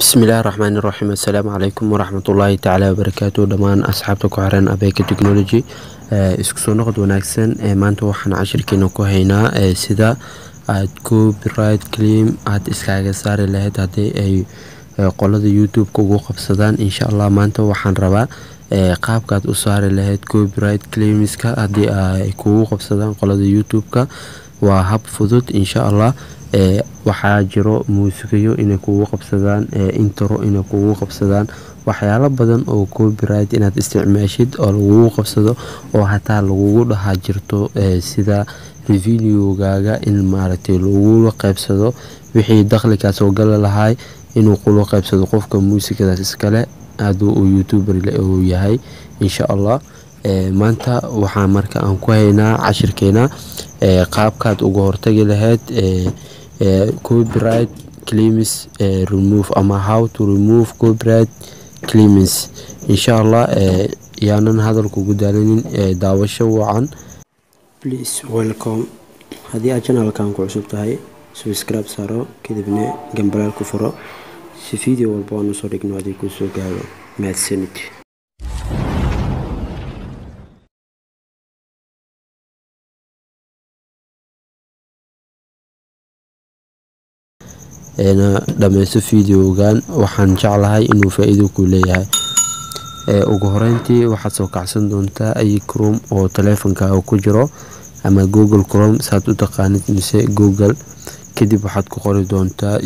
Bismillahirrahmanirrahim. Assalamualaikum warahmatullahi ta'ala wabarakatuh. Dhamaan asxaabta ku xiran Abeka Technology isku soo noqod wanaagsan maanta waxaan cashirkeena ku haynaa sida aad copyright claim aad iskaga saari lahayd hadii ay qolada YouTube kugu qabsadaan. Insha Allah maanta waxaan rabaa qaabka aad u saari lahayd copyright claimska hadii ay kugu qabsadaan qolada YouTube-ka. waa hab fudud insha Allah. waxaa jiro muusigiyo inay kugu qabsadaan intro inay kugu qabsadaan waxyaalo badan oo copyright inaad isticmaashid oo lagu qabsado oo hataa lagu dhaha jirto sida video-gaaga in maaragtay lagu qaybsado wixii dakhli ka soo gal lahaay inuu qolo qaybsado qofka muusigadaas iska leh aaduu YouTuber uu yahay insha Allah. maanta waxaan marka aan ku haynaa cashirkeena qaabkaad ugu hortagi lahayd copyright claims remove ama how to remove copyright claims insha Allah. yaanan hadalku gudaalinin daawasho wacan. Please welcome hadii aad channelkan ku cusub tahay subscribe saaro kadibna gambalaalka furo si video walba aan soo dhigno aad ku soo gaaro. mahadsanid. dhammaysto video-gan waxaan jeclahay inuu faa'iido ku leeyahay. ugu horeyntii waxaad soo kacsan doontaa ay Chrome oo taleefankaaga ku jiro ama Google Chrome saad u taqaanid mise Google. kadib waxaad ku qori doontaa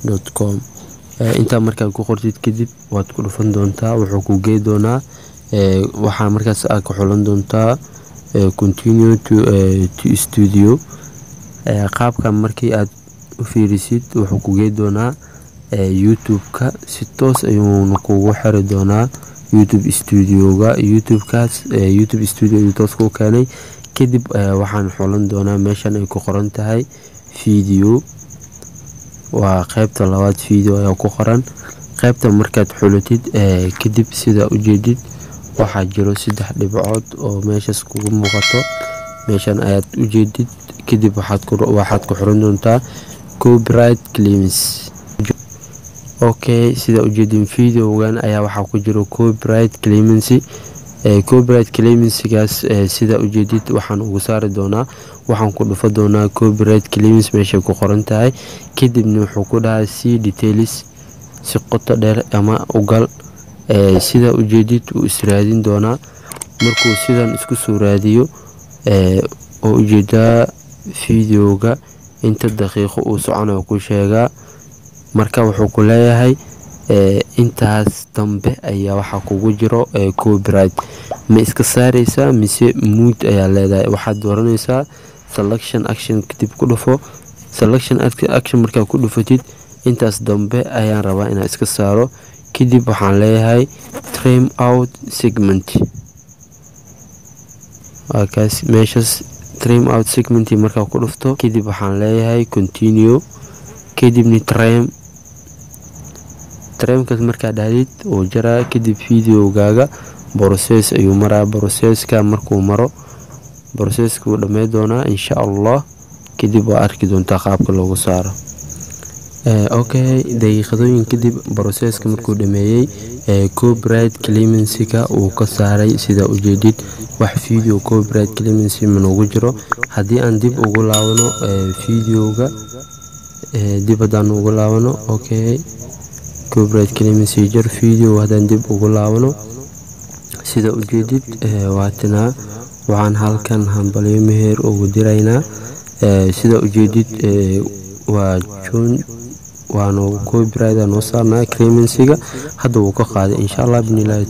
youtube.com. inta markaa ku qortid kadib waad ku dhufan doontaa wuxuu ku geey doonaa waxaa markaas aad ku xulan doontaa continue to studio. qaabka markii aad u fiirisid wuxuu ku geey doonaa YouTube-ka si toos ayuu kugu xiri doonaa YouTube studio-ga. YouTube studio toos ku keenay kadib waxaan xulan doonaa meeshan ay ku qoran tahay video. waa qaybta labaad video ayaa ku qoran. qaybta markaad xulatid kadib sida u jeedid waxaa jiro 3 dhibcood oo meeshas kugu muuqato meeshan ayaad u jeedid kadib waxaad ku xiran doontaa copyright claims. okay sida u jeedin video-gan ayaa waxaa ku jiro copyright claims. copyright claims-gaas sida u jeedid waxaan ugu saari doonaa waxaan ku dhufan doonaa copyright claims meesha ku qoran tahay kadibna wuxuu ku dhahay see details si qoto dheer ama ugal. sida u jeedid uu israadin doonaa markuu sidan isku soo raadiyo oo u jeedaa video-ga inta daqiiqo uu soconayo ku sheegaa marka wuxuu ku leeyahay intaas dambe ayaa waxa kugu jiro copyright. ma iska saaraysaa mise mood ayaa leedahay waxaad dooranaysaa selection action kadib ku dhufo selection action markaa ku dhufatid intaas dambe ayaan rabaa inaan iska saaro kadib waxaan leeyahay trim out segment. kaas meeshas trim out segment markaa ku dhufto kadib waxaan leeyahay continue kadibna trimkaas markaa dhahdid oo jaraa kadib video-gaaga process ayuu maraa. processka markuu maro processka uu dhamay doonaa insha Allah kadib waa arki doontaa qaabka loogu saaro. okay daqiiqadooyin kadib processka markuu dhameeyay copyright claims-ka uu ka saaray sida u jeedid wax video copyright claims manoogu jiro. hadii aan dib ugu laabano video-ga dib hadaan ugu laabano okay copyright claims jar video hadaan dib ugu laabano sida u jeedid waatana waxaan halkan hambaliyo meher ugu diraynaa sida u jeedid waa June waano copyright noo saarnaa claims-ga hadda uu ka qaaday insha Allah binillahi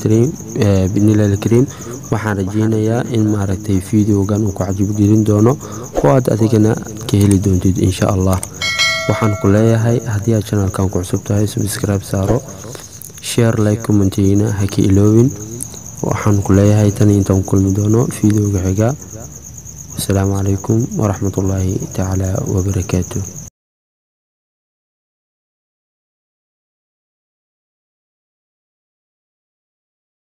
kareem. waxaan rajeynayaa in maaragtay video-gan uu ku cajib gelin doono oo aad adigana ka heli doontid insha Allah. waxaan ku leeyahay hadii aad channelkan ku cusub tahay subscribe saaro share like comment-ina ha ka iloobin. waxaan ku leeyahay tan intaan kulmi doono video-ga xiga. Assalamu alaikum warahmatullahi ta'ala wabarakatuh.